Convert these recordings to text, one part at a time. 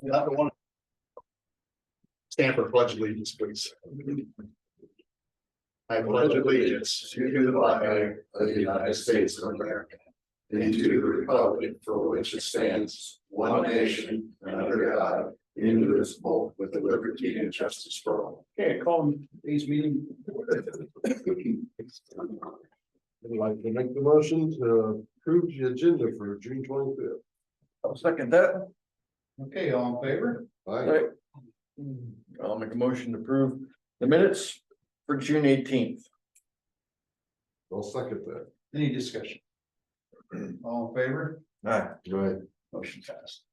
Not the one. Stand for pledge allegiance, please. I pledge allegiance to the flag of the United States of America and to the republic for which it stands, one nation, under God, indivisible, with liberty and justice for all. Okay, call today's meeting. I'd like to make the motion to approve the agenda for June 25th. I'll second that. Okay, all in favor? Aye. I'll make a motion to approve the minutes for June 18th. I'll second that. Any discussion? All in favor? Aye. Right. Motion passed.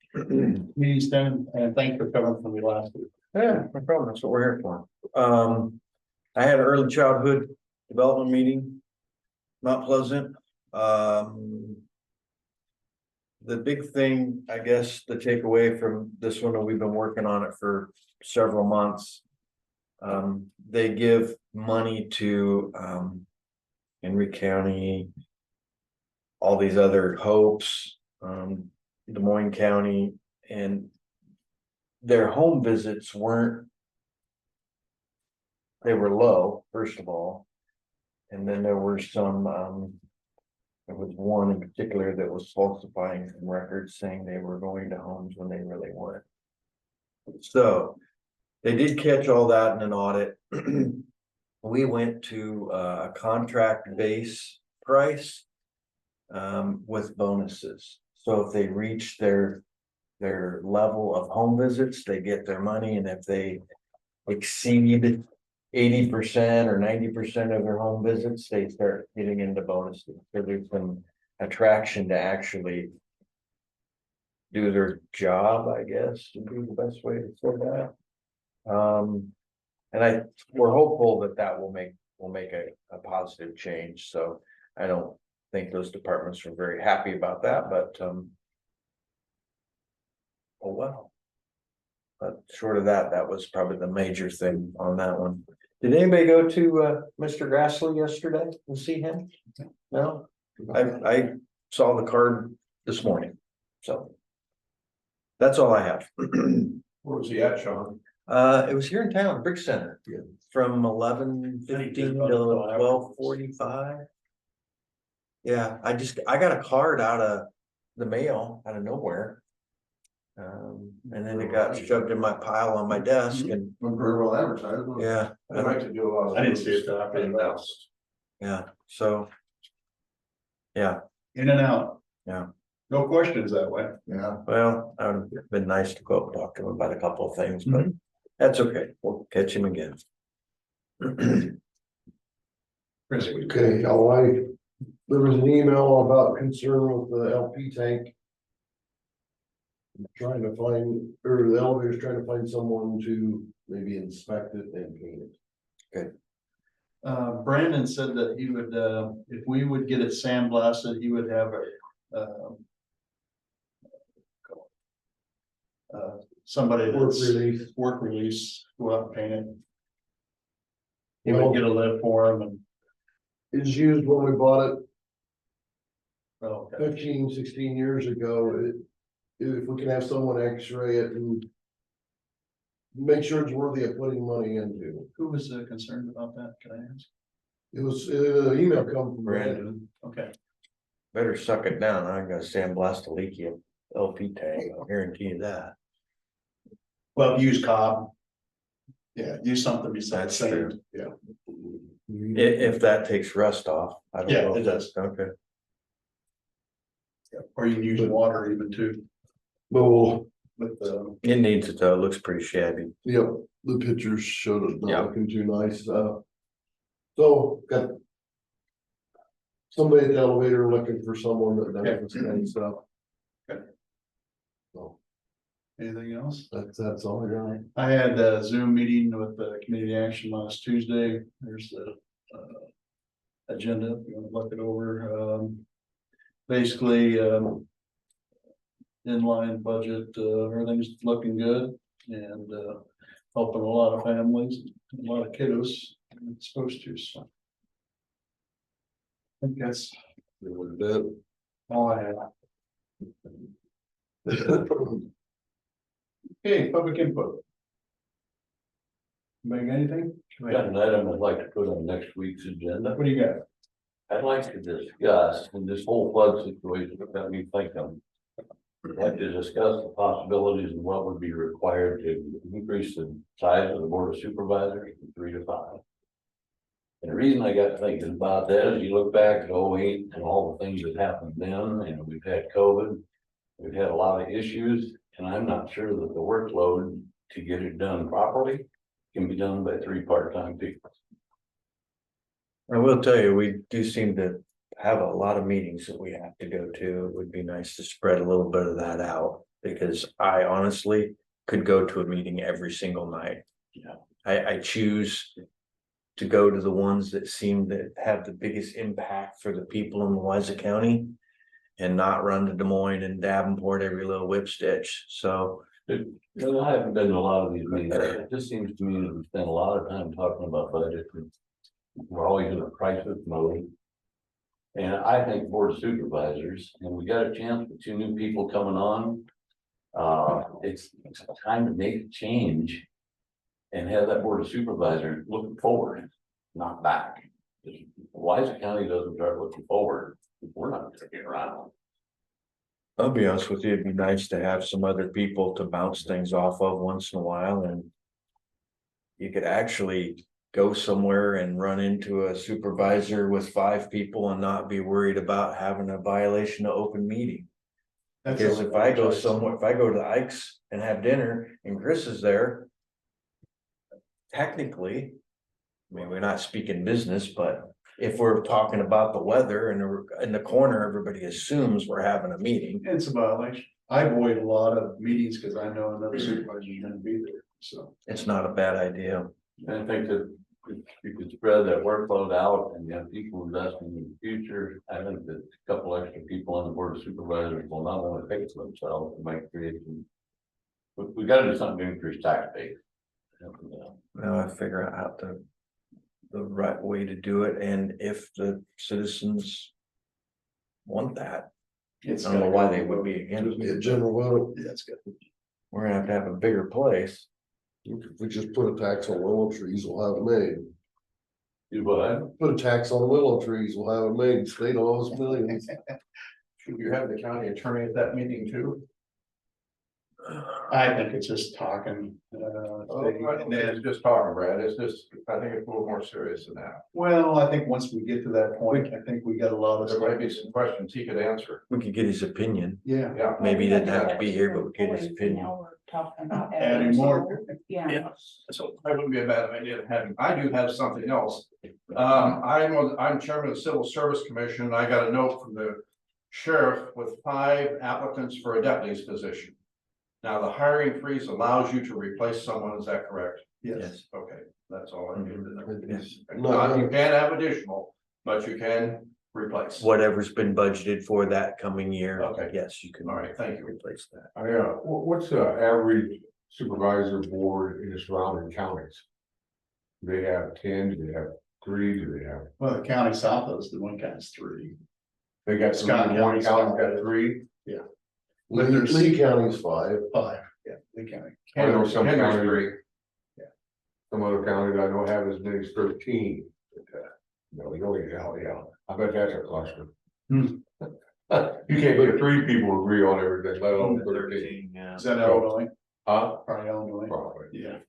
Meeting's done, and thanks for coming from me last week. Yeah, no problem. That's what we're here for. I had an early childhood development meeting. Mount Pleasant. The big thing, I guess, to take away from this one, and we've been working on it for several months. They give money to Henry County, all these other hopes, Des Moines County, and their home visits they were low, first of all. And then there were some, there was one in particular that was falsifying some records saying they were going to homes when they really weren't. So they did catch all that in an audit. We went to a contract base price with bonuses. So if they reach their level of home visits, they get their money, and if they exceed 80% or 90% of their home visits, they start getting into bonuses. So there's some attraction to actually do their job, I guess, would be the best way to say that. And we're hopeful that will make a positive change. So I don't think those departments are very happy about that, but oh well. But short of that, that was probably the major thing on that one. Did anybody go to Mr. Grassley yesterday and see him? No, I saw the card this morning, so that's all I have. Where was he at, Sean? It was here in town, Brick Center, from 11:15 to 12:45. Yeah, I got a card out of the mail out of nowhere. And then it got shoved in my pile on my desk, and Very well advertised. yeah, I'd like to do a lot of. I didn't see it till after the house. yeah, so. Yeah, In and out. Yeah. No questions that way. Yeah. well, it would have been nice to go up and talk to him about a couple of things, but that's okay, we'll catch him again. Okay, there was an email about concern with the LP tank. Trying to find, or the elevator's trying to find someone to maybe inspect it and paint it. Brandon said that he would, if we would get it sandblasted, he would have somebody that's work release, go out and paint it. He would get a lift for him, and It's used when we bought it well, 15, 16 years ago. If we can have someone x-ray it and make sure it's worthy of putting money into. who was concerned about that? Can I ask? It was, email come from Brandon. Okay. Better suck it down, I'm gonna sandblast a leaky LP tank, I'll guarantee you that. Well, use cob. Yeah, use something besides That's true. sand. Yeah. If that takes rust off, I don't Yeah, know. it does. Okay. Or you can use water even too. Well, With It needs it though, it looks pretty shabby. yep, the pictures showed it Yeah. not looking too nice, so got. Somebody at the elevator looking for someone that does this kind of stuff. Okay. So anything else? that's all I got. I had a Zoom meeting with the community action last Tuesday. There's the agenda, if you want to look it over. Basically, inline budget, everything's looking good, and helping a lot of families, a lot of kiddos, it's supposed to, so. I think that's all I have. Okay, public input. Make anything? Got an item I'd like to put on next week's agenda. What do you got? I'd like to discuss, and this whole flood situation got me thinking. I'd like to discuss the possibilities of what would be required to increase the size of the board of supervisors from 3 to 5. And the reason I got thinking about that is you look back at 08 and all the things that happened then, and we've had COVID. We've had a lot of issues, and I'm not sure that the workload to get it done properly can be done by 3 part-time people. I will tell you, we do seem to have a lot of meetings that we have to go to. It would be nice to spread a little bit of that out, because I honestly could go to a meeting every single night. Yeah. I choose to go to the ones that seem to have the biggest impact for the people in Louisa County, and not run to Des Moines and Davenport every little whip stitch. So I haven't been to a lot of these meetings. It just seems to me that we spend a lot of time talking about budget. We're always in a crisis mode. And I think board of supervisors, and we got a chance with 2 new people coming on. It's time to make a change. And have that board of supervisors looking forward, not back. If Louisa County doesn't start looking forward, we're not gonna get around. I'll be honest with you, it'd be nice to have some other people to bounce things off of once in a while, and you could actually go somewhere and run into a supervisor with 5 people and not be worried about having a violation of open meeting. Because if I go somewhere, if I go to Ike's and have dinner and Chris is there, technically, I mean, we're not speaking business, but if we're talking about the weather and in the corner, everybody assumes we're having a meeting. It's a violation. I avoid a lot of meetings because I know another supervisor is gonna be there, so. It's not a bad idea. And I think that if you could spread that workload out and you have people investing in the future, I think that a couple extra people on the board of supervisors will not only fix themselves, it might create some. We gotta do something to increase tax base. Now I figure out how the right way to do it, and if the citizens want that, I don't know why they would be against Just be it. a general vote. That's good. We're gonna have a bigger place. If we just put a tax on willow trees, we'll have it made. Do what? Put a tax on willow trees, we'll have it made. State owes millions. Should you have the county attorney at that meeting too? I think it's just talking. It's just talking, Brad, it's just, I think it's a little more serious than that. Well, I think once we get to that point, I think we got a lot of. There might be some questions he could answer, We could get his opinion. Yeah. yeah. Maybe he didn't have to be here, but we get his opinion. Talking about Adding more. Yeah. So that wouldn't be a bad idea to have him. I do have something else. I'm chairman of the Civil Service Commission. I got a note from the sheriff with 5 applicants for a deputy's position. Now, the hiring freeze allows you to replace someone, is that correct? Yes. Okay, that's all I need to know. Yes. Not, you can have additional, but you can replace. Whatever's been budgeted for that coming year. Okay. Yes, you can. All right, thank you. Replace that. What's the average supervisor board in the surrounding counties? Do they have 10, do they have 3, do they have? Well, the county south of us, the one guy's 3. They got Scott one County, county Scott. got 3, Lee County's 5. 5, yeah, the county. I know some Henry's counties, 3. some other counties I know have as many as 13. But, no, we don't, yeah, I bet that's a cluster. Hmm. You can't get 3 people to agree on everything, let alone 13. Yeah. Is that Illinois? Huh? Probably Illinois. Probably. Yeah.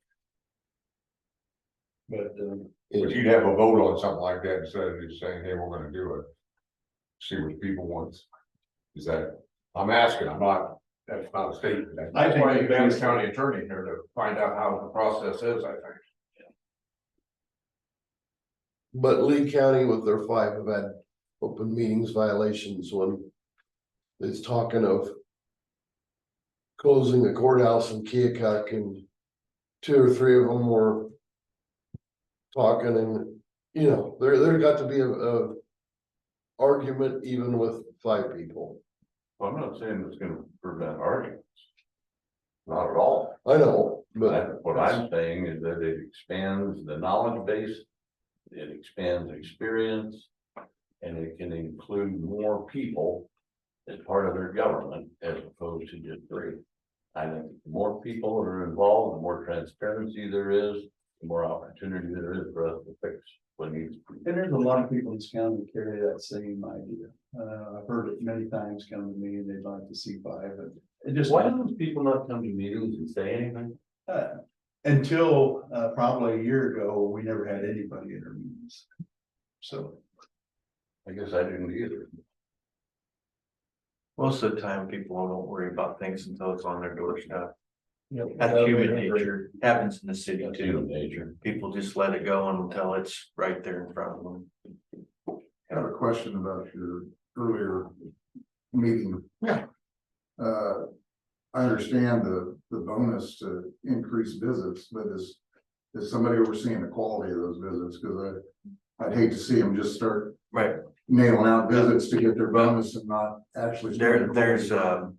But, But you'd have a vote on something like that instead of just saying, hey, we're gonna do it. See what people want. Is that, I'm asking, I'm not, that's not a statement. That's why you have the county attorney here to find out how the process is, I think. But Lee County with their 5 have had open meetings violations when it's talking of closing the courthouse in Keokuk, and 2 or 3 of them were talking, and you know, there got to be a argument even with 5 people. Well, I'm not saying it's gonna prevent arguments. Not at all. I know, but What I'm saying is that it expands the knowledge base. It expands experience. And it can include more people as part of their government as opposed to just 3. I think the more people are involved, the more transparency there is, the more opportunity there is for us to fix what needs to be. And there's a lot of people in this county that carry that same idea. I've heard it many times come to me and they'd like to see five, and it just. Why do those people not come to meetings and say anything? Until probably a year ago, we never had anybody in our meetings. So. I guess I didn't either. Most of the time, people don't worry about things until it's on their doorstep. Yeah. That's human nature, happens in the city That's too. human nature. People just let it go until it's right there in front of them. I have a question about your earlier meeting. Yeah. I understand the bonus to increase visits, but is somebody overseeing the quality of those visits? Cause I'd hate to see them just start Right, nailing out visits to get their bonus and not actually. there's a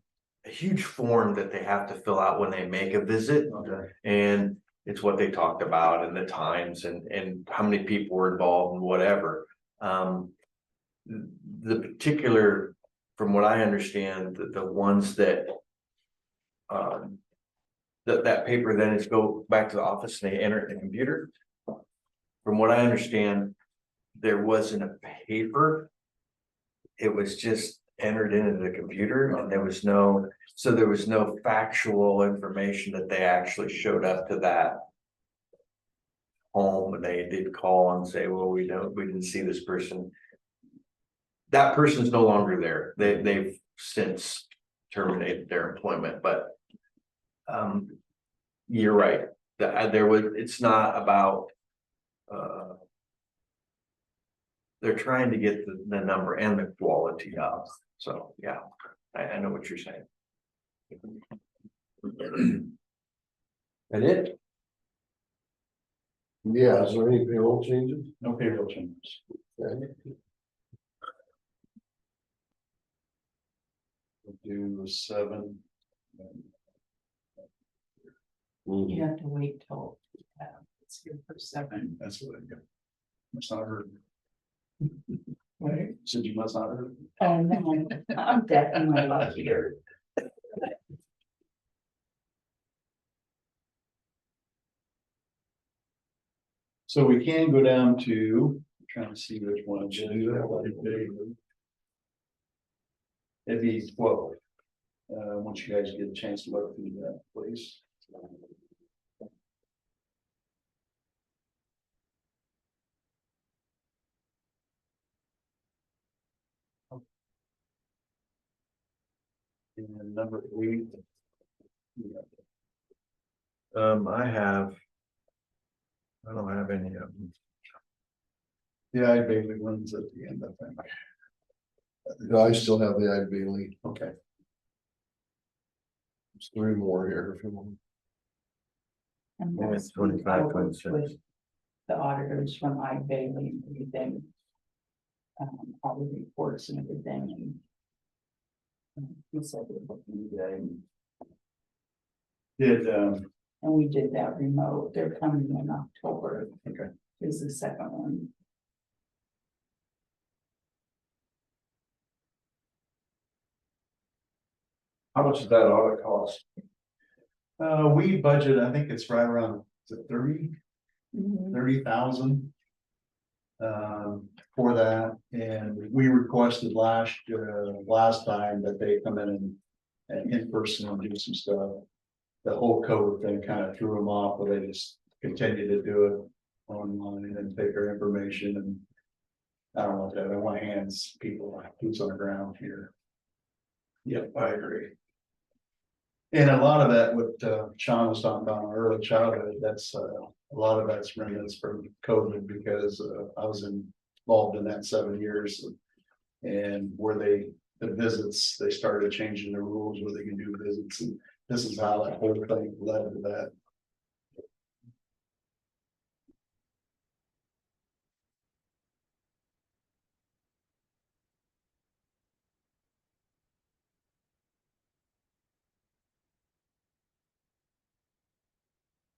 huge form that they have to fill out when they make a visit. Okay, And it's what they talked about and the times and how many people were involved and whatever. The particular, from what I understand, the ones that. That paper then is go back to the office and they enter it in the computer. From what I understand, there wasn't a paper. It was just entered into the computer and there was no factual information that they actually showed up to that home and they did call and say, well, we didn't see this person. That person's no longer there. They've since terminated their employment, but you're right. It's not about they're trying to get the number and the quality up. So yeah, I know what you're saying. And it, Yeah, is there any payroll changes? No payroll changes. Okay. We'll do 7. You have to wait till it's here for 7. That's what I got. Must not heard. Right, said you must not heard. And then I'm definitely not here. So we can go down to, trying to see which one. It'd be 12. Once you guys get a chance to look through that, please. And number 8. I don't have any of them. Yeah, I Bailey runs at the end, I think. No, I still have the Ide Bailey. Okay. There's 3 more here if you want. And Yeah, that's it's 25, over 26. with the auditors from Ide Bailey and everything. All the reports and everything and. He said it was looking good. Did, And we did that remote. They're coming in October. Okay. Is the second one. How much does that audit cost? we budget, I think it's right around 30. Mhm. 30,000. For that, and we requested last time that they come in and in person and do some stuff. The whole COVID thing kind of threw them off, but they just continue to do it online and take their information and. I don't want that, I want hands, people, boots on the ground here. Yep, I agree. And a lot of that, what Sean was talking about, early childhood, that's a lot of that's remnants from COVID because I was involved in that 7 years. And where the visits, they started changing the rules where they can do visits, and this is how that whole thing led to that.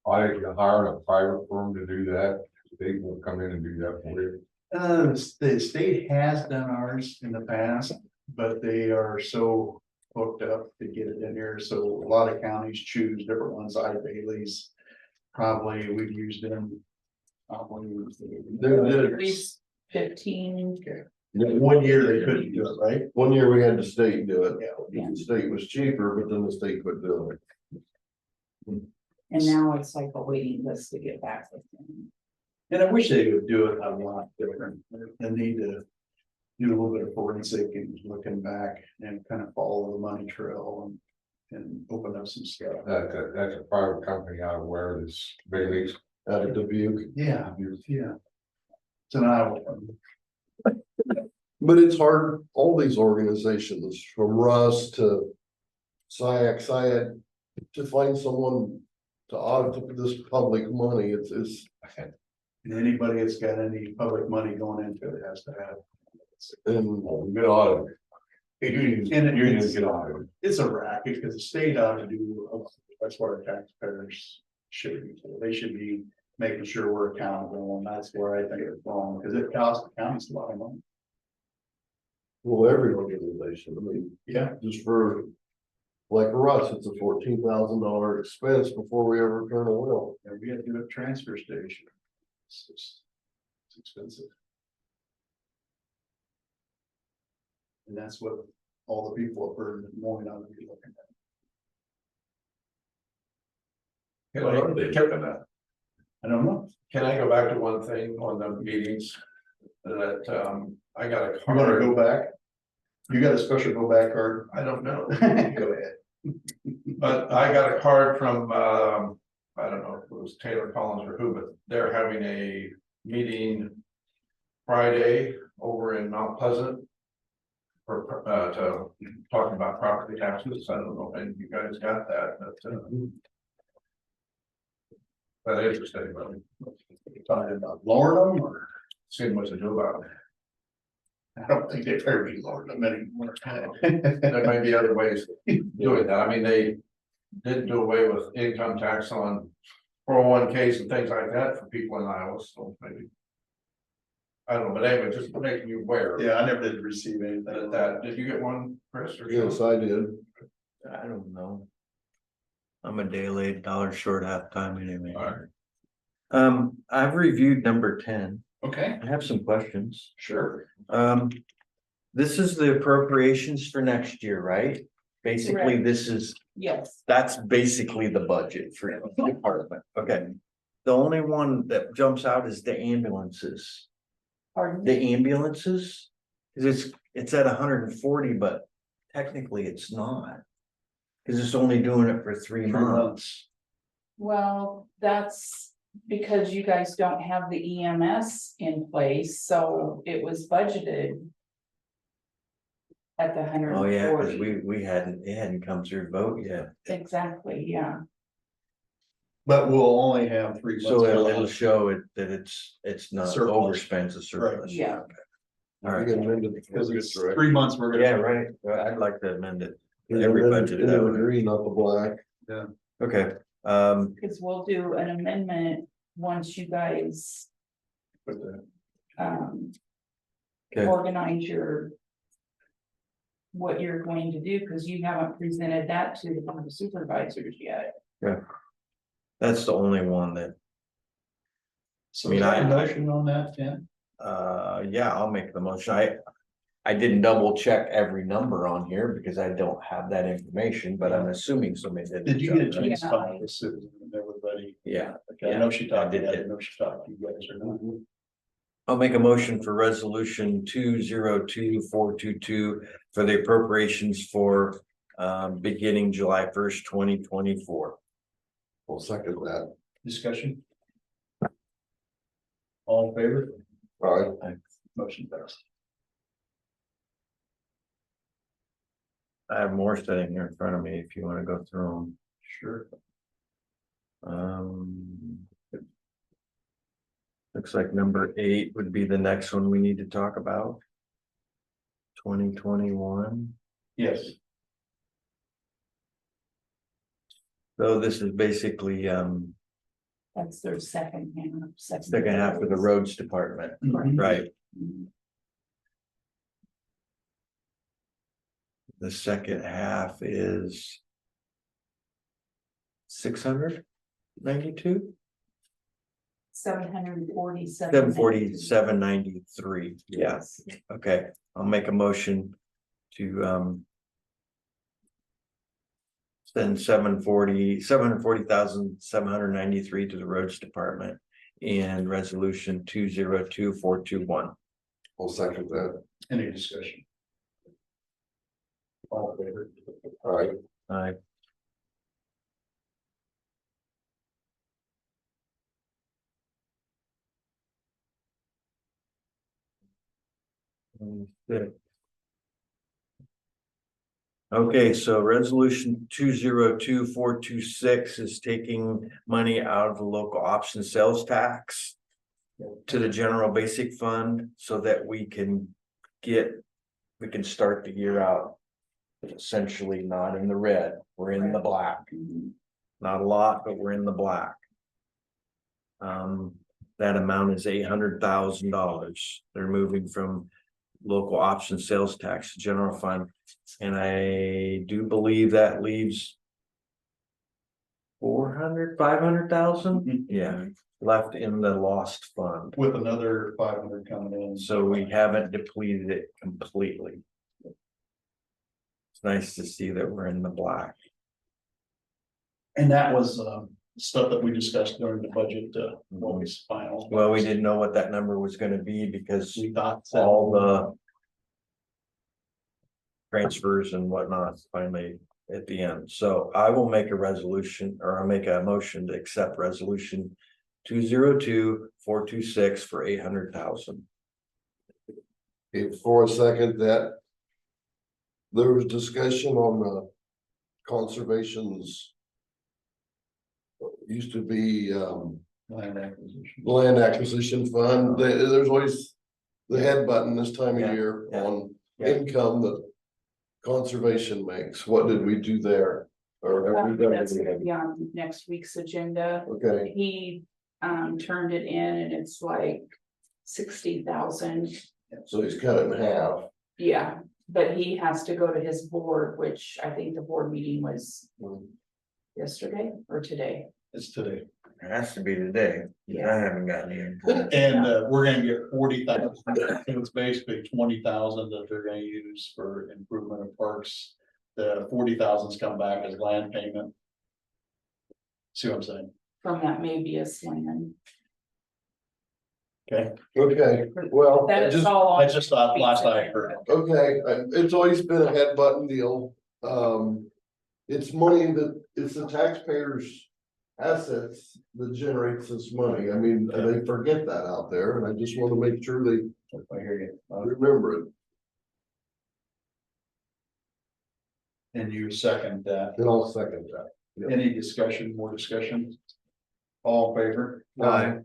I hired a private firm to do that, they will come in and do that for you. The state has done ours in the past, but they are so hooked up to get it in here, so a lot of counties choose different ones. Bailey's, probably we've used them. At least 15. Okay. One year they couldn't do it, right? One year we had the state do it. Yeah. The state was cheaper, but then the state quit doing it. And now it's like a waiting list to get back with them. And I wish they would do it a lot different. They need to do a little bit of forensic and looking back and kind of follow the money trail and open up some stuff. That's a private company out of where this Bailey's. Out of Dubuque. Yeah, yeah. It's an Iowa. But it's hard, all these organizations, from Russ to SIAC, to find someone to audit this public money, it's. And anybody that's got any public money going into it has to have. And Good audit. And Get audited. it's a racket because the state ought to do, that's what our taxpayers should be. They should be making sure we're accountable, and that's where I think it's wrong, because it costs the counties a lot of money. well, every organization, I mean, Yeah. just for. Like Russ, it's a $14,000 expense before we ever turn a wheel. And we had to do a transfer station. It's expensive. And that's what all the people up there in Des Moines ought to be looking at. What are they looking at? I don't know. Can I go back to one thing on the meetings? That, I got a You wanna card, go back? You got a special go back card? I don't know, Go ahead. but I got a card from, I don't know if it was Taylor Collins or who, but they're having a meeting Friday over in Mount Pleasant. For, to talking about property taxes. I don't know if any of you guys got that, but interesting, but You're talking about lowering them, or? seeing what to do about it. I don't think they've ever been lowered them anymore. There may be other ways of doing that. I mean, they did do away with income tax on 401ks and things like that for people in Iowa, so maybe. I don't know, but anyway, just making you aware. Yeah, I never did receive anything. That, did you get one, Chris? Or Yes, Sean? I did. I don't know. I'm a day late, dollar short halftime anyway. Alright. I've reviewed number 10. Okay, I have some questions. sure. This is the appropriations for next year, right? Basically, Correct. this is, Yes, that's basically the budget for the department. Okay. The only one that jumps out is the ambulances. pardon. The ambulances, cause it's at 140, but technically it's not. Cause it's only doing it for 3 months. Well, that's because you guys don't have the EMS in place, so it was budgeted. At the hundred Oh, and yeah, cause forty, it hadn't come through vote yet. exactly, yeah. But we'll only have 3 months. So it'll show it that it's not Surplus. overspent, it's surplus. Yeah. All right, You can amend it Because before it's it's 3 months, we're gonna. yeah, right, I'd like to amend it. correct. Every Amend it budget into that the way. green, not the black. Okay, Cause we'll do an amendment once you guys Okay. organize what you're going to do, cause you haven't presented that to the board of supervisors yet. that's the only one that, So I mean, is there a I- motion on that, Tim? yeah, I'll make the motion. I didn't double check every number on here because I don't have that information, but I'm assuming somebody did. Did you get a right? chance to talk to Susan and everybody? Yeah, Okay, I know she talked, I did. I didn't know if she talked to you guys or not. I'll make a motion for resolution 202422 for the appropriations for beginning July 1st, 2024. We'll second that. Discussion? All in favor? All right. Motion passed. I have more sitting here in front of me if you want to go through Sure. them. Looks like number 8 would be the next one we need to talk about. 2021. Yes. So this is basically That's their second half. second half of the roads department, Right. right? Mhm. The second half is 692, 747. 747.93. Yes. Okay, I'll make a motion to send 740,793 to the roads department in resolution 202421. I'll second that. Any discussion? All in favor? All right, I Okay, so resolution 202426 is taking money out of the local option sales tax to the general basic fund so that we can start the year out essentially not in the red, we're in the black. Not a lot, but we're in the black. That amount is $800,000. They're moving from local option sales tax to general fund. And I do believe that leaves 500,000, yeah, left in the lost fund. With another 500 coming in. So we haven't depleted it completely. It's nice to see that we're in the black. And that was stuff that we discussed during the budget, when we final. Well, we didn't know what that number was gonna be because We thought all the transfers and whatnot finally at the end. So I will make a resolution, or I'll make a motion to accept resolution 202426 for 800,000. before a second that. There was discussion on the conservation's. Used to be land acquisition. land acquisition fund, there's always. The head button this time of Yeah, year yeah, on yeah. income that. Conservation makes, what did we do there? Or have we done That's gonna anything? be on next week's agenda. Okay, He turned it in and it's like 60,000. so he's cut it in half. Yeah, but he has to go to his board, which I think the board meeting was yesterday or today. It's today. It has to be today. I haven't gotten any. And we're gonna get 40,000. It's basically 20,000 that they're gonna use for improvement of parks. The 40,000's come back as land payment. See what I'm saying? From that Mabius land. Okay, Okay, well, That I is just, all. I just thought last I heard. okay, it's always been a head button deal. It's money that, it's the taxpayers' assets that generates this money. I mean, they forget that out there, and I just want to make sure they I hear you. remember it. And you second that. And I'll second that. Any discussion, more discussion? All in favor? Aye.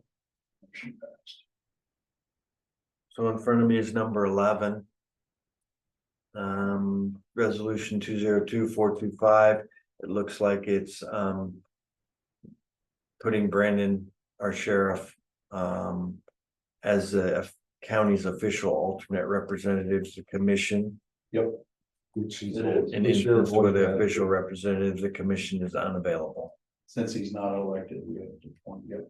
Motion passed. So in front of me is number 11. Resolution 202425. It looks like it's putting Brandon, our sheriff, as the county's official alternate representative to the commission. Yep. Which is. In instance where the official representative, the commission is unavailable. Since he's not elected, we have to appoint, yep.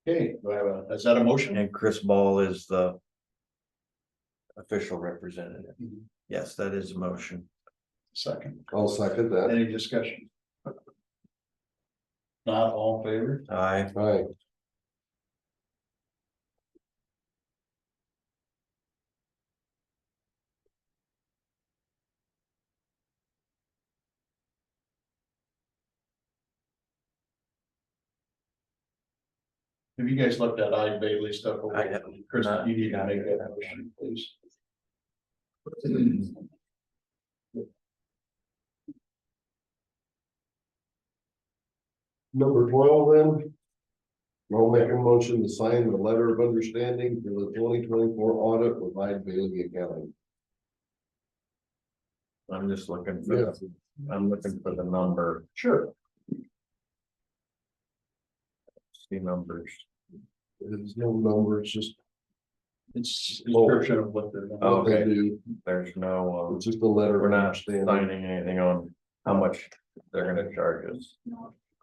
Okay, do I have is that a motion? And Chris Ball is the official representative. Mhm. Yes, that is a motion. Second, I'll second that. any discussion? Not all in favor? Aye. Right. Have you guys looked at Ide Bailey stuff? over I there? haven't. Chris, Not- you need to make that motion, please. Number 12 then. I'll make a motion to sign the letter of understanding for the 2024 audit with Ide Bailey Accounting. I'm just looking for, I'm looking for the number, Sure. see numbers. There's no number, it's just. It's description of what they're. Oh, They okay. do. There's no, It's just a letter. we're of not understanding. signing anything on how much they're gonna charge us.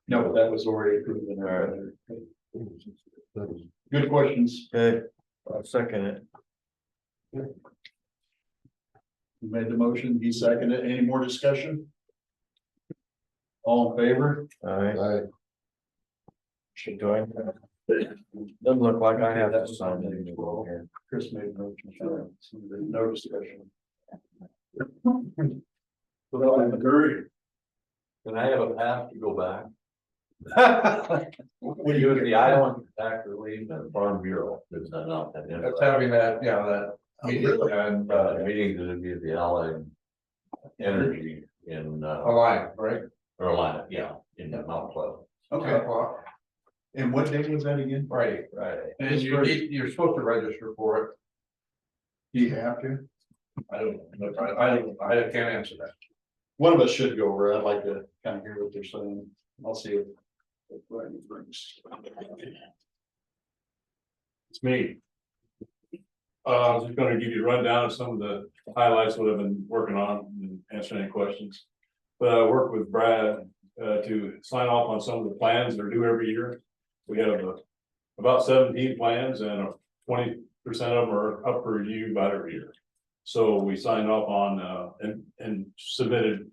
No, that was already approved in our. Good questions. Okay, I'll second it. You made the motion, he seconded it. Any more discussion? All in favor? Alright, I, should join. Doesn't look like I have to sign anything here. Chris made a motion, so there's no discussion. Well, I'm agree. Can I have a pass to go back? What do Use you, the Iowa tax relief and Farm Bureau, is that not that? That's having that, yeah, that meeting and, Meeting to be the Allied Energy in, Alliant, right? Carolina, yeah, in Mount Pleasant. okay, and what day was that again? Right, Friday. and you're supposed to register for it. Do you have to? I don't, I can't answer that. One of us should go over, I'd like to kind of hear what they're saying, I'll see if. Brian brings. It's me. I'm just gonna give you a rundown of some of the highlights that I've been working on and answer any questions. But I work with Brad to sign off on some of the plans that are due every year. We have about 17 plans and 20% of them are up for review about every year. So we signed off on and submitted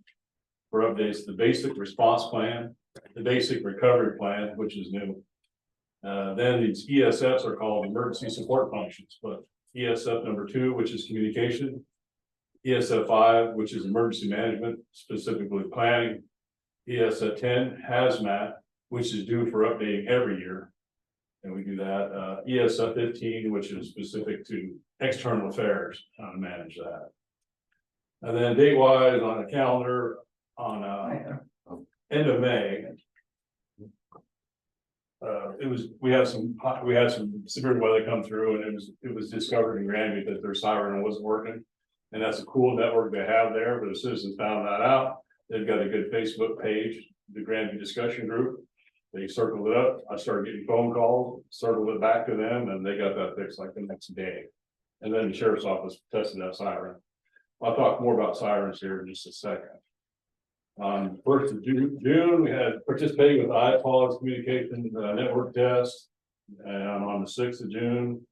for updates the basic response plan, the basic recovery plan, which is new. Then these ESFs are called emergency support functions, but ESF number 2, which is communication, ESF 5, which is emergency management, specifically planning, ESF 10 hazmat, which is due for updating every year, and we do that. ESF 15, which is specific to external affairs, how to manage that. And then date wise on the calendar on end of May. We had some severe weather come through and it was discovered in Granby that their siren wasn't working. And that's a cool network they have there, but the citizens found that out. They've got a good Facebook page, the Granby discussion group. They circled it up. I started getting phone calls, circled it back to them, and they got that fixed like the next day. And then the sheriff's office tested that siren. I'll talk more about sirens here in just a second. On 1st of June, we had participated with the iPods communication network test. And on the 6th of June,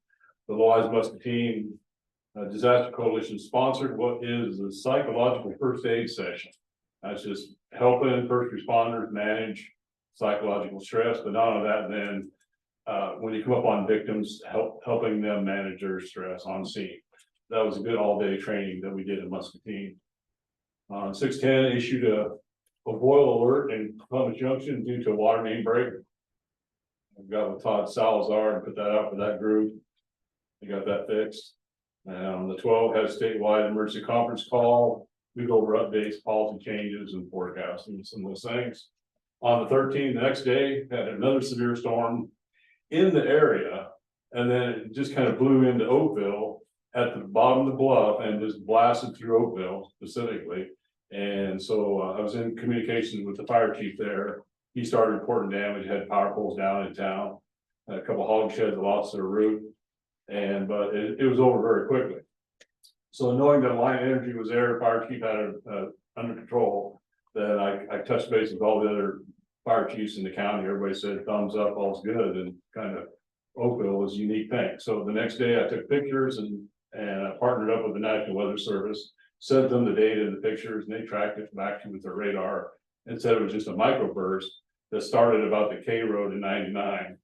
the Louisa Muscatine Disaster Coalition sponsored what is the psychological first aid session. That's just helping first responders manage psychological stress, but not only that, then when you come up on victims, helping them manage their stress on scene. That was a good all-day training that we did in Muscatine. 610 issued a boil alert in Columbus Junction due to a water main break. I got with Todd Salazar and put that out for that group. We got that fixed. And the 12 had a statewide emergency conference call. We go over updates, policy changes, and forecasting and some of those things. On the 13th, the next day, had another severe storm in the area, and then it just kind of blew into Oakville at the bottom of the bluff and just blasted through Oakville specifically. And so I was in communication with the fire chief there. He started reporting damage, had power poles down in town, a couple hog sheds lost their roof, but it was over very quickly. So knowing that Alliant Energy was there, fire chief had it under control, then I touched base with all the other fire chiefs in the county. Everybody said thumbs up, all's good, and kind of Oakville was a unique thing. So the next day I took pictures and I partnered up with the National Weather Service, sent them the data and the pictures, and they tracked it back with their radar and said it was just a microburst that started about the K road in 99.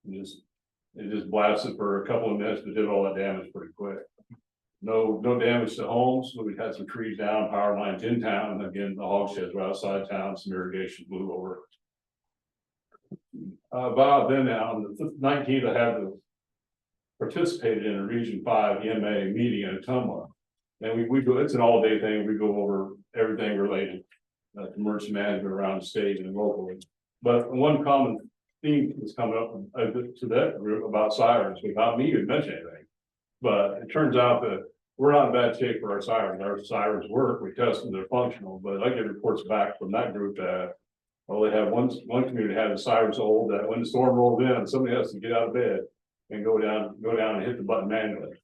It just blasted for a couple of minutes, but did all that damage pretty quick. No damage to homes, but we had some trees down, power lines in town, and again, the hog sheds were outside town, some irrigation blew over. About then on the 19th, I had participated in a Region 5 EMA meeting in Ottumwa. And we go, it's an all-day thing, we go over everything related to emergency management around the state and locally. But one common theme was coming up to that group about sirens, without me even mentioning anything. But it turns out that we're not in bad shape for our sirens. Our sirens work, we test them, they're functional, but I get reports back from that group that, well, they have one community had the sirens so old that when the storm rolls in, somebody has to get out of bed and go down and hit the button manually.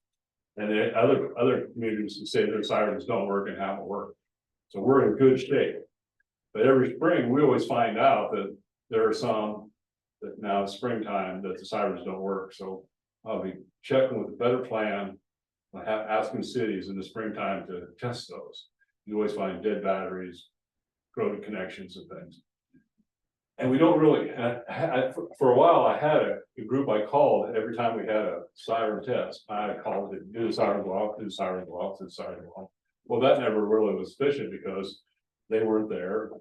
And then other communities say their sirens don't work and haven't worked. So we're in good shape. But every spring, we always find out that there are some that now it's springtime that the sirens don't work. So I'll be checking with a better plan. Asking cities in the springtime to test those. You always find dead batteries, corroded connections and things. And we don't really, for a while, I had a group I called every time we had a siren test. I called it, do the siren go off, do the siren go off, do the siren go off. Well, that never really was sufficient because they weren't there.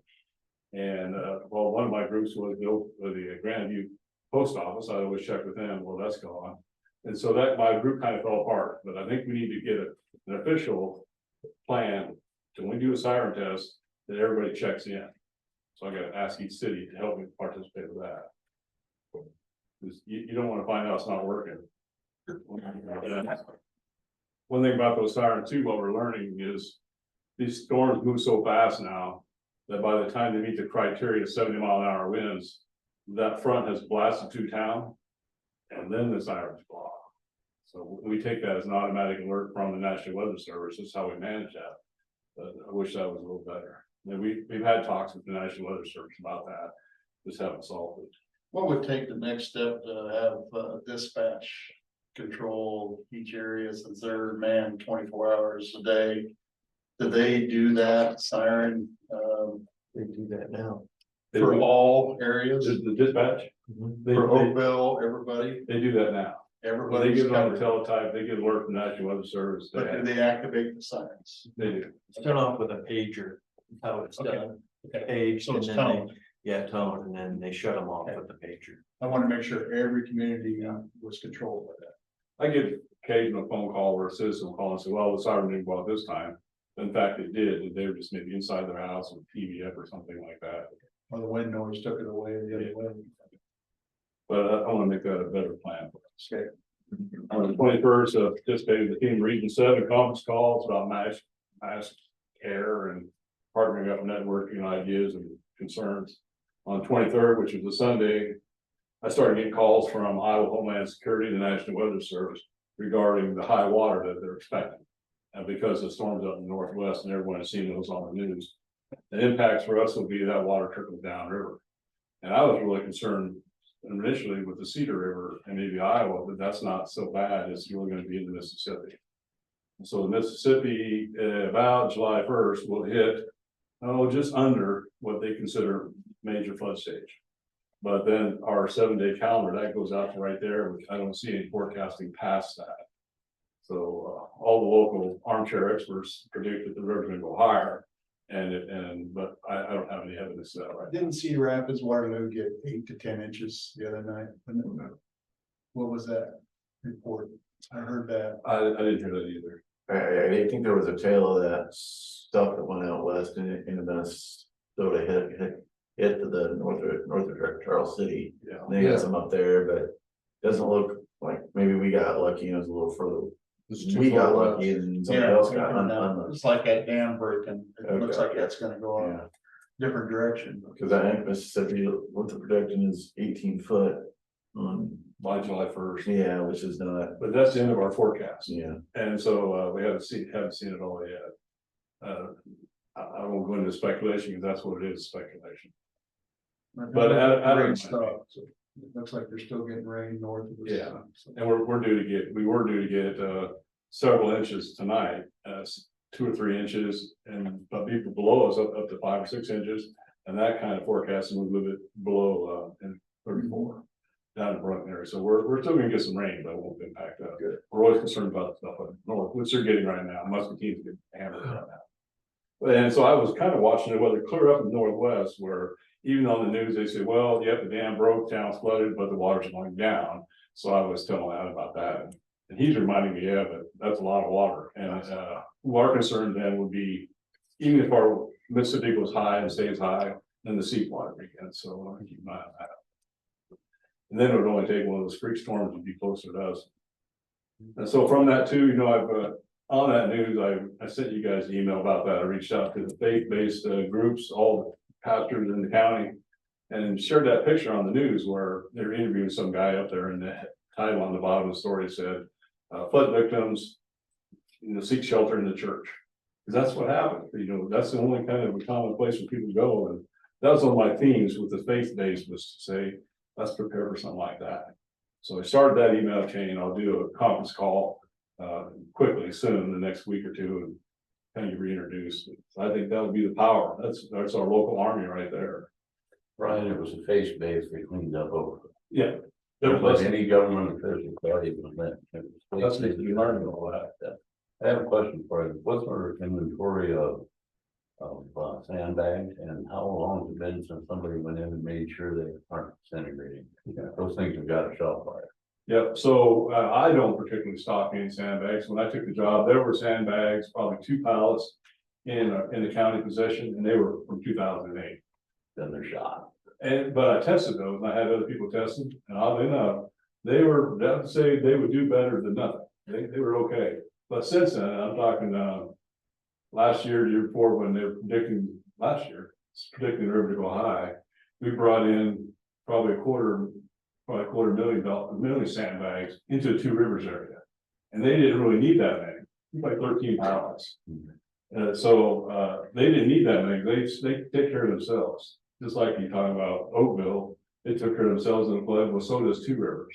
And well, one of my groups was built with the Grandview Post Office. I always check with them. Well, that's gone. And so that my group kind of fell apart. But I think we need to get an official plan to when we do a siren test that everybody checks in. So I gotta ask each city to help me participate with that. Because you don't want to find out it's not working. One thing about those sirens too, what we're learning is these storms move so fast now that by the time they meet the criteria of 70-mile-an-hour winds, that front has blasted through town, and then the sirens go off. So we take that as an automatic alert from the National Weather Service. That's how we manage that. But I wish that was a little better. And we've had talks with the National Weather Service about that. Just haven't solved it. What would take the next step to have dispatch control each area since they're manned 24 hours a day? Do they do that siren They do that now. for all areas? The dispatch, they, For they, Oakville, everybody, they do that now. They everybody's get it on the covered. teletype, they get alert from National Weather Service. But do they activate the sirens? They do. Start off with a pager, how it's Okay. done, page, So and it's then tone. tone, and then they shut them off with the pager. I want to make sure every community was controlled by that. I get occasional phone call where a citizen will call and say, well, the siren didn't go off this time. In fact, it did, and they were just maybe inside their house with TV up or something like that. Or the wind noise took it away the other way. But I want to make that a better plan for us. Okay. On the 21st, participated in the Team Region 7 conference calls about mass care and partnering up networking ideas and concerns. On 23rd, which was a Sunday, I started getting calls from Iowa Homeland Security, the National Weather Service, regarding the high water that they're expecting. And because the storms up in the northwest and everyone has seen those on the news, the impacts for us will be that water trickles downriver. And I was really concerned initially with the Cedar River and maybe Iowa, but that's not so bad. It's really going to be in the Mississippi. And so the Mississippi, about July 1st, will hit, just under what they consider major flood stage. But then our 7-day calendar, that goes out to right there, which I don't see any forecasting past that. So all the local armchair experts predict that the river's gonna go higher. But I don't have any evidence of that right now. Didn't Cedar Rapids Waterloo get 8 to 10 inches the other night? What was that report? I heard that. I didn't hear that either. I think there was a tail of that stuff that went out west in Minnesota hit to the north of Charles City. Yeah. They got some up there, but doesn't look like maybe we got lucky and it was a little further. We got lucky and somebody else got unlucky. It's like that dam breaking. It looks Okay. like that's gonna go Yeah, a different direction. because I think Mississippi, what the projection is 18 foot. By July 1st. Yeah, which is not, But that's the end of our forecast. yeah. And so we haven't seen it all yet. I won't go into speculation because that's what it is, speculation. But Rain stuff. It looks like they're still getting rain north of the. Yeah. And we were due to get several inches tonight, 2 or 3 inches, but people below us up to 5 or 6 inches. And that kind of forecast and we live it below in 34 down in Brooklyn area. So we're still gonna get some rain, but it won't impact us. Good. We're always concerned about the stuff up north, which they're getting right now. Muscatines get hammered right now. And so I was kind of watching the weather clear up in the northwest where even on the news, they say, well, yeah, the dam broke, town's flooded, but the water's going down. So I was telling Ad about that. And he's reminding me, yeah, but that's a lot of water. And our concern then would be, even if our Mississippi goes high and stays high, then the sea water begins. So I keep an eye on that. And then it would only take one of those freak storms to be closer to us. And so from that too, I've on that news, I sent you guys an email about that. I reached out to the faith-based groups, all the pastors in the county, and shared that picture on the news where they're interviewing some guy up there, and the title on the bottom of the story said, flood victims seek shelter in the church. Because that's what happened, that's the only kind of a common place where people go, and that was one of my themes with the faith days was to say, let's prepare for something like that. So I started that email chain. I'll do a conference call quickly soon, the next week or two, and kind of reintroduce. So I think that would be the power. That's our local army right there. Brian, it was a face base they cleaned up over. Yeah. There was any government official party was that. That's what you learned and all that. I have a question for you. What's our inventory of sandbags, and how long has it been since somebody went in and made sure they aren't disintegrating? Those things have got a shelf life. Yep, so I don't particularly stock any sandbags. When I took the job, there were sandbags, probably 2 pallets in the county possession, and they were from 2008. Then they're shot. But I tested those, and I had other people test them, and oddly enough, I would say they would do better than nothing. They were okay. But since then, I'm talking last year, the year before, when they were predicting the river to go high, we brought in probably a quarter million sandbags into the Two Rivers area. And they didn't really need that many, like 13 pallets. So they didn't need that many. They take care of themselves. Just like you talking about Oakville, they took care of themselves in the flood. Well, so does Two Rivers.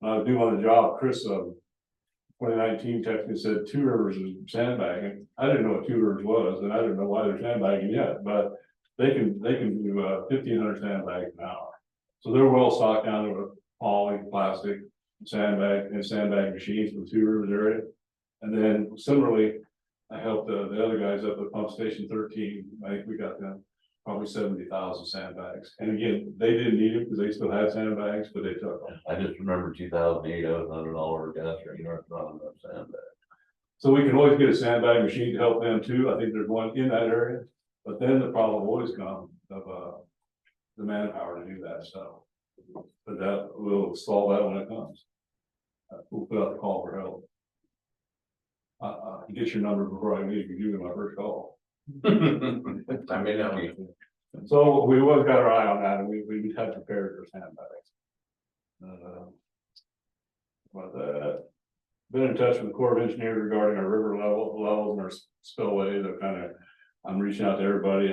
I was doing on the job, Chris, 2019 texted me and said Two Rivers is sandbagging. I didn't know what Two Rivers was, and I didn't know why they're sandbagging yet, but they can do 1,500 sandbags an hour. So they're well stocked down to poly, plastic, sandbag machines for the Two Rivers area. And then similarly, I helped the other guys up at Pump Station 13. I think we got them probably 70,000 sandbags. And again, they didn't need them because they still had sandbags, but they took them. I just remember 2008, I was $100 gas rate, not enough sandbags. So we can always get a sandbag machine to help them too. I think there's one in that area. But then the problem always comes of the manpower to do that stuff. But that will solve that when it comes. We'll put out the call for help. Get your number before I leave. You give me my first call. I may not be. So we always got our eye on that, and we had prepared for sandbags. About that. Been in touch with the Corps of Engineers regarding our river levels and our spillways. I'm reaching out to everybody,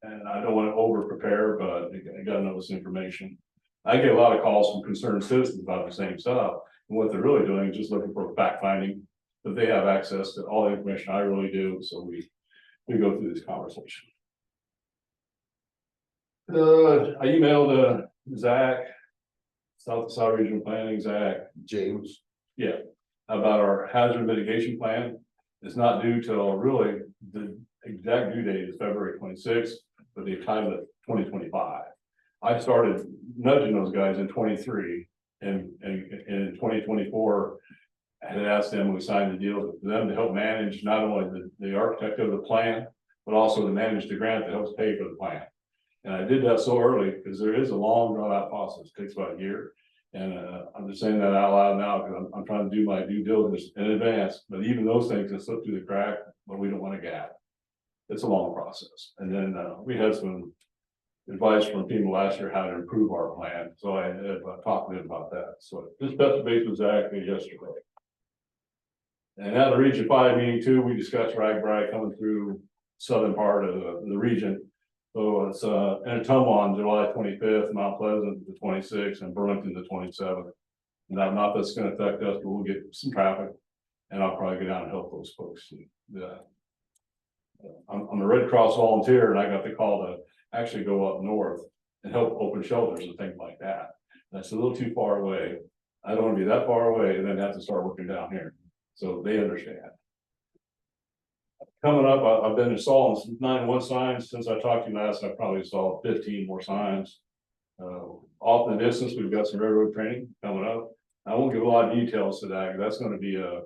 and I don't want to over prepare, but I got to know this information. I get a lot of calls from concerned citizens about the same stuff, and what they're really doing is just looking for fact finding. But they have access to all the information I really do, so we go through this conversation. I emailed Zach, South Regional Planning, Zach James. Yeah, about our hazard mitigation plan. It's not due till really the exact due date is February 26th, but the time of 2025. I started nudging those guys in 23, and in 2024, I had asked them, we signed the deal with them to help manage not only the architect of the plan, but also to manage the grant that helps pay for the plan. And I did that so early because there is a long drawn out process. It takes about a year. And I'm just saying that out loud now because I'm trying to do my due diligence in advance. But even those things that slip through the crack, but we don't want to gap. It's a long process. And then we had some advice from people last year how to improve our plan. So I talked to them about that. So just touched base with Zach yesterday. And at the Region 5 meeting too, we discussed RAGBRAI coming through southern part of the region. So it's in Ottumwa on July 25th, Mount Pleasant the 26th, and Burlington the 27th. Not that's going to affect us, but we'll get some traffic, and I'll probably go down and help those folks. I'm a Red Cross volunteer, and I got the call to actually go up north and help open shelters and things like that. That's a little too far away. I don't want to be that far away and then have to start working down here. So they understand. Coming up, I've been installing 911 signs since I talked to you last. I probably installed 15 more signs. Off in the distance, we've got some railroad training coming up. I won't give a lot of details to that. That's going to be a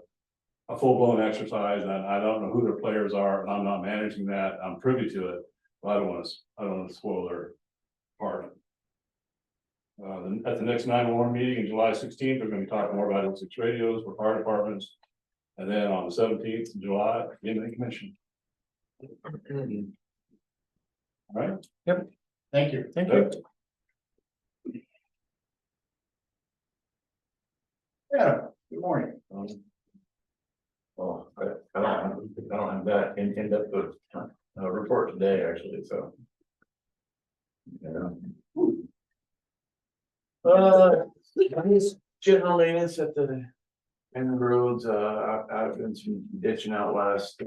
full-blown exercise, and I don't know who their players are, and I'm not managing that. I'm privy to it, but I don't want to spoil their part. At the next 911 meeting in July 16th, we're going to be talking more about 06 radios for fire departments. And then on the 17th of July, the commission. All right. Yep. Thank you. Thank you. Yeah, good morning. Well, I don't have that in depth of report today, actually, so. Yeah. Just general maintenance at the end of the roads, I've been some ditching out west,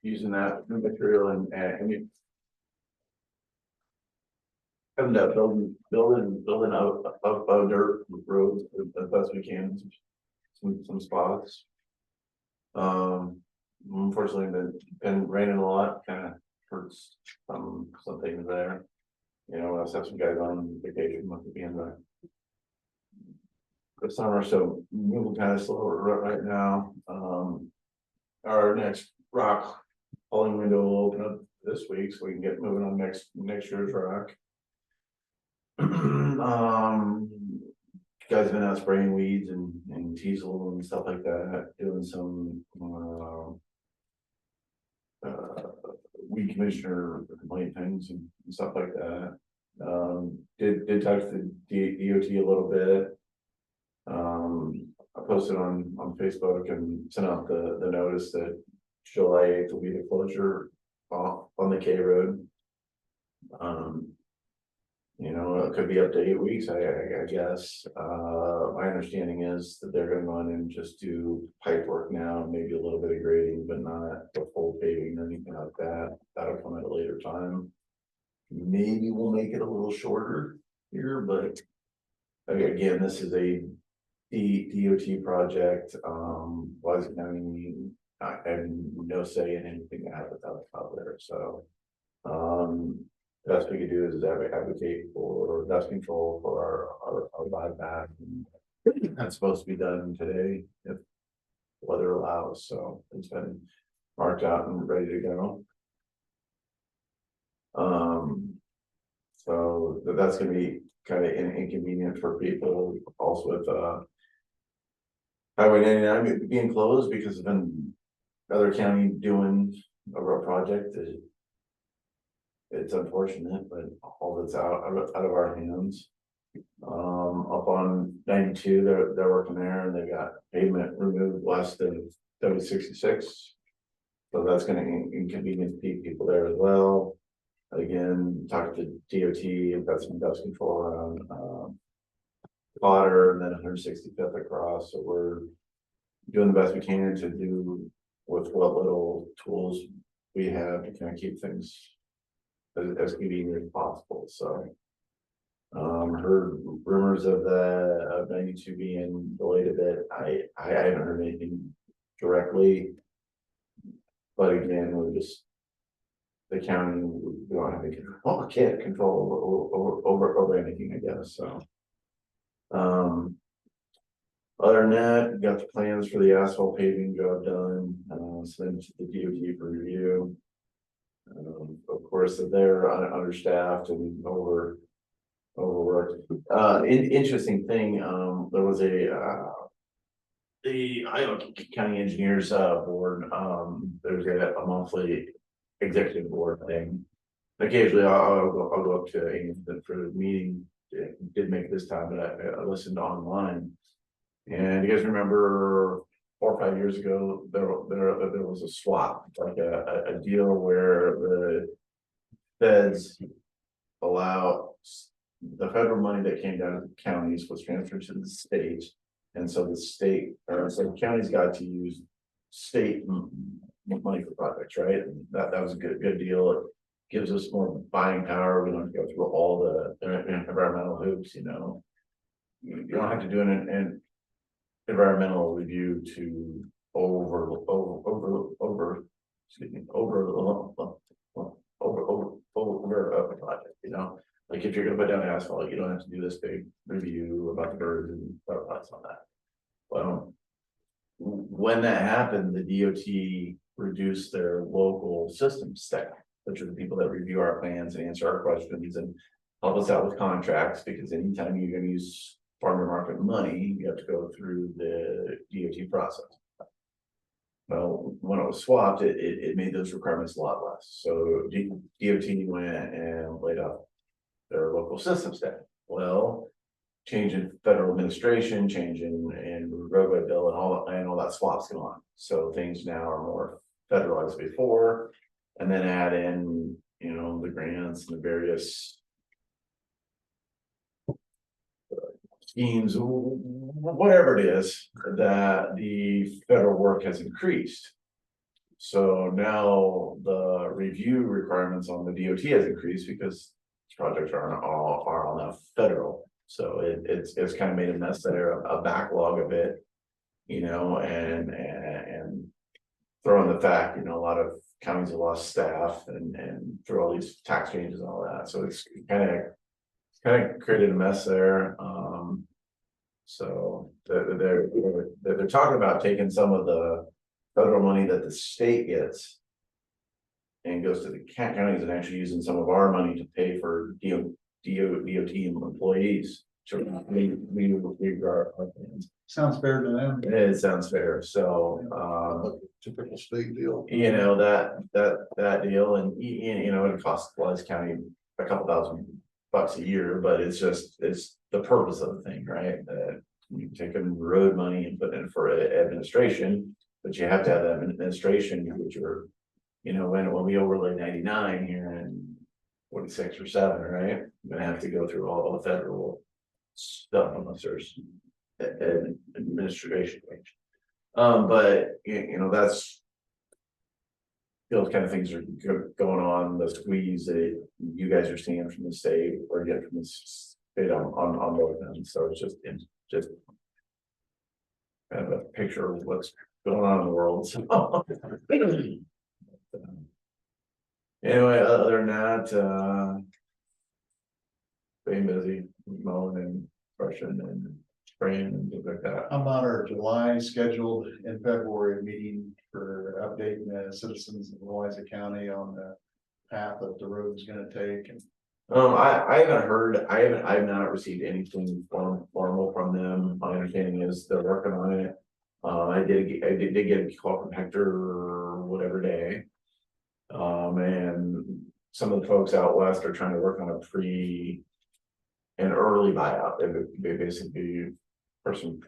using that material and you. Ended up building out dirt roads as best we can, some spots. Unfortunately, been raining a lot, kind of hurts some things there. You know, I have some guys on vacation, must be in the summer, so moving kind of slow right now. Our next rock hauling window will open up this week, so we can get moving on next year's rock. Guys been out spraying weeds and teasel and stuff like that, doing some weed commissioner complaint things and stuff like that. Did talk to the DOT a little bit. I posted on Facebook and sent out the notice that July 8th will be the closure on the K road. You know, it could be up to 8 weeks, I guess. My understanding is that they're gonna go in and just do pipe work now, maybe a little bit of grading, but not the full paving or anything like that. That'll come at a later time. Maybe we'll make it a little shorter here, but again, this is a DOT project. Was County and no say in anything that happens out there, so. Best we could do is advocate for dust control for our buyback. That's supposed to be done today if weather allows, so it's been marked out and ready to go. So that's gonna be kind of inconvenient for people, also with Highway 99 being closed because of another county doing a road project. It's unfortunate, but all that's out of our hands. Up on 92, they're working there and they got pavement removed west of W66. So that's gonna inconvenience people there as well. Again, talked to DOT and got some dust control around Potter and then 165th across. So we're doing the best we can to do with what little tools we have to kind of keep things as convenient as possible. So heard rumors of 92 being delayed a bit. I haven't heard anything directly, but again, we're just the county, we don't have any control, can't control over anything, I guess. So other than that, got the plans for the asphalt paving job done, sent to the DOT for review. Of course, they're understaffed and overworked. Interesting thing, there was the Iowa County Engineers Board. There's a monthly executive board thing. Occasionally, I'll go up to Ainsley for the meeting. It did make this time, but I listened online. And you guys remember 4 or 5 years ago, there was a swap, like a deal where the feds allow the federal money that came down to the counties was transferred to the state. And so the state, or so the counties got to use state money for projects, right? And that was a good deal. It gives us more buying power. We don't have to go through all the environmental hoops, you know. You don't have to do an environmental review to over a project, you know. Like if you're gonna put down asphalt, you don't have to do this big review about the birds and butterflies on that. Well, when that happened, the DOT reduced their local system staff, which are the people that review our plans and answer our questions and help us out with contracts, because anytime you're gonna use farmer market money, you have to go through the DOT process. Well, when it was swapped, it made those requirements a lot less. So DOT went and laid off their local system staff. Well, change in federal administration, change in roadway bill and all that swap's gone. So things now are more federalized before. And then add in, you know, the grants and the various schemes, whatever it is, that the federal work has increased. So now the review requirements on the DOT has increased because projects are all now federal. So it's kind of made a mess there, a backlog of it, you know, and throwing the fact, you know, a lot of counties have lost staff and through all these tax changes and all that. So it's kind of created a mess there. So they're talking about taking some of the federal money that the state gets and goes to the counties and actually using some of our money to pay for DOT employees. So we our plans. Sounds fair to them. It sounds fair. So, Typical state deal. you know, that deal and, you know, it costs Wise County a couple $1,000 a year, but it's the purpose of the thing, right? You take in road money and put in for administration, but you have to have that administration, which are, you know, when we overlay 99 here in 46 or 7, right? You're gonna have to go through all the federal stuff unless there's an administration wage. But you know, that's those kind of things are going on, the squeeze that you guys are seeing from the state or get from the state on both ends. So it's just kind of a picture of what's going on in the world. So anyway, other than that, being busy mowing and brushing and spraying and things like that. How about our July scheduled in February meeting for updating the citizens of Louisa County on the path that the road is gonna take? And I haven't heard, I've not received anything formal from them. My understanding is they're working on it. I did get a call from Hector whatever day. And some of the folks out west are trying to work on an early buyout. They basically for some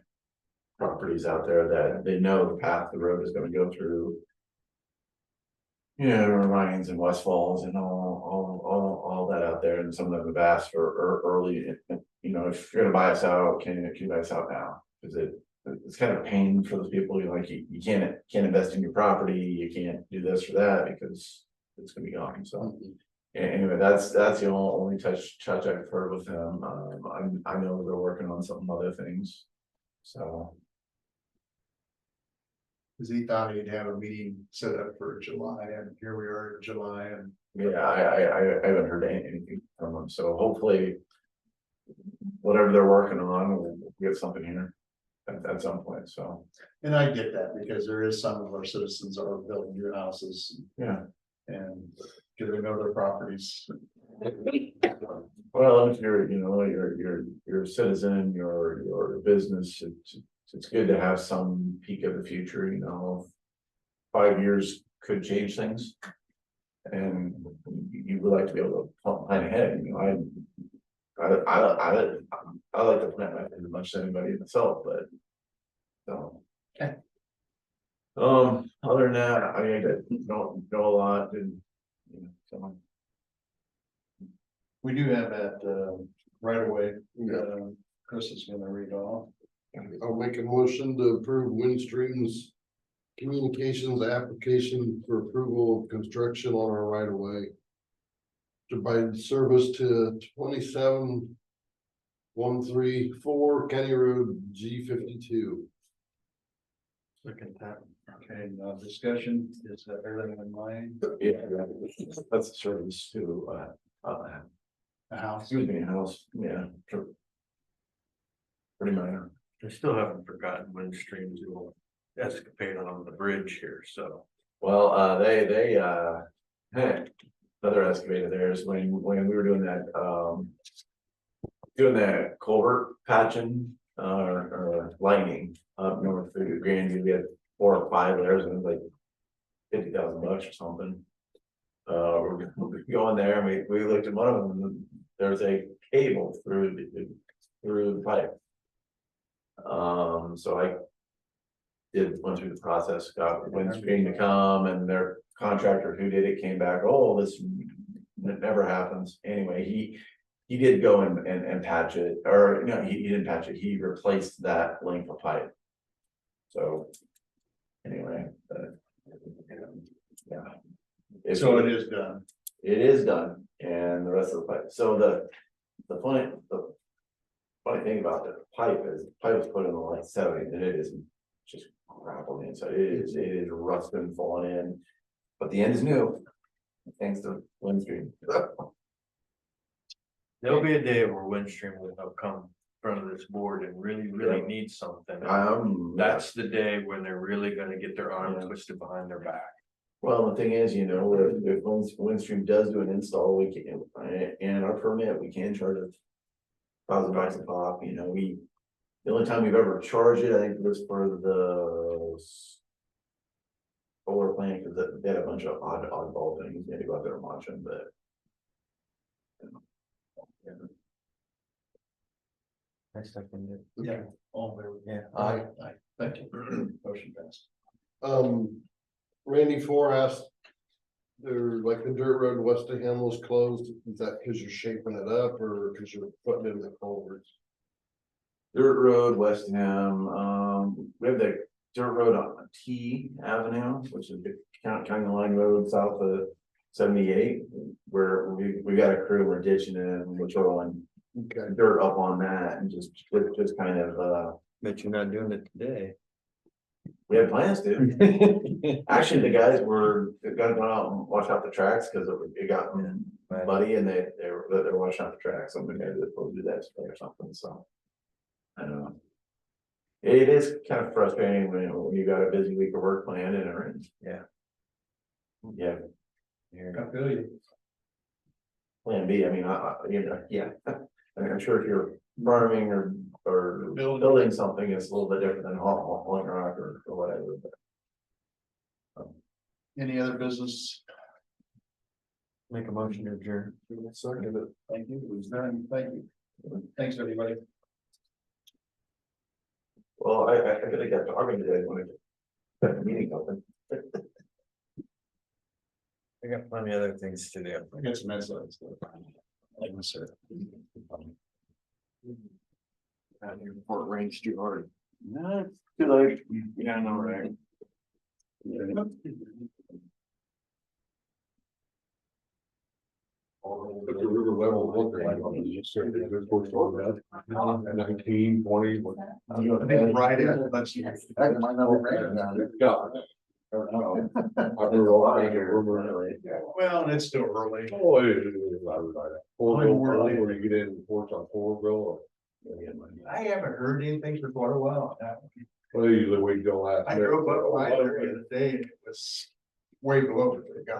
properties out there that they know the path the road is gonna go through. You know, Ryan's and West Falls and all that out there, and some of them have asked for early, you know, if you're gonna buy us out, can you buy us out now? Cause it's kind of pain for those people, you like, you can't invest in your property, you can't do this or that because it's gonna be gone, so. Anyway, that's the only touch I've heard with him. I know they're working on some other things, so. cause he thought he'd have a meeting set up for July, and here we are in July, and Yeah, I haven't heard anything from them, so hopefully. Whatever they're working on, we'll get something here at some point, so, and I get that, because there is some of our citizens are building new houses. yeah. And do they know their properties? Well, if you're, you know, you're a citizen, your business, it's good to have some peek of the future, you know. 5 years could change things. And you would like to be able to plan ahead, you know, I like to plan ahead as much as anybody myself, but. So. Okay. Other than that, I mean, I don't know a lot and, you know, so. We do have that right away. Chris is gonna read off. I'll make a motion to approve Windstream's communications application for approval of construction on our right of way. To provide service to 27134 County Road G52. Second time. Okay, discussion, is that everything in mind? Yeah, that's a service to, A house? excuse me, house, yeah. Sure. Pretty minor. I still haven't forgotten Windstream's little escapade on the bridge here, so. Well, they another excavator there is when we were doing that culvert patching, or lining up north through Grandview, we had 4 or 5 layers and it was like $50,000 or something. We're going there and we looked at one of them and there's a cable through through the pipe. So I went through the process, got Windstream to come, and their contractor who did it came back, oh, this never happens. Anyway, he did go and patch it, or no, he didn't patch it, he replaced that length of pipe. So, anyway, yeah. So it is done. It is done, and the rest of the pipe, so the funny thing about the pipe is, the pipe was put in the late '70s, and it is just crap on the inside, it is rusting, falling in. But the end is new, thanks to Windstream. There'll be a day where Windstream will have come in front of this board and really need something. That's the day when they're really gonna get their arm Yeah. twisted behind their back. Well, the thing is, you know, if Windstream does do an install, we can, and our permit, we can charge $1,000 a pop, you know, the only time we've ever charged it, I think, was for the solar plant, because they had a bunch of oddball things, maybe go out there and watch them, but. I second it. Yeah. All there. Yeah. Aye. Thank you. Motion passed. Randy Four asked. They're like the dirt road west of him was closed, is that because you're shaping it up or because you're putting in the culverts? Dirt Road, Westham, we have the dirt road on T Avenue, which is the county line road south of 78. Where we got a crew, we're ditching it, and we're throwing dirt up on that, and just kind of Bet you're not doing it today. we had plans to. Actually, the guys gonna go out and wash out the tracks, because it got muddy, and they're washing out the tracks, and we gotta do that or something, so. I don't know. It is kind of frustrating when you got a busy week of work planned and it rains. Yeah. Yeah, I feel you. plan B, I mean, you know, yeah. I'm sure if you're farming or building something, it's a little bit different than hauling rock or whatever, but. Any other business? Make a motion to adjourn. Second it. Thank you. It was done. Thank you. Thanks, everybody. Well, I feel like I'm talking today when I get the meeting open. I got plenty of other things to do. I got some insights. Like I said. Out here, Fort Range too hard. No, too late. Yeah, I know, right? But the river level looked like, you said, there's supposed to be that 19, 20. I think right in, let's. I might not have rained down there. Yeah. Oh, I heard all that rumor. Well, and it's still early. Oh, it is. Where you get in ports on Coralville. I haven't heard anything for quite a while on that one. Well, they usually wait till last. I drove up by there the other day and it was way below what they got.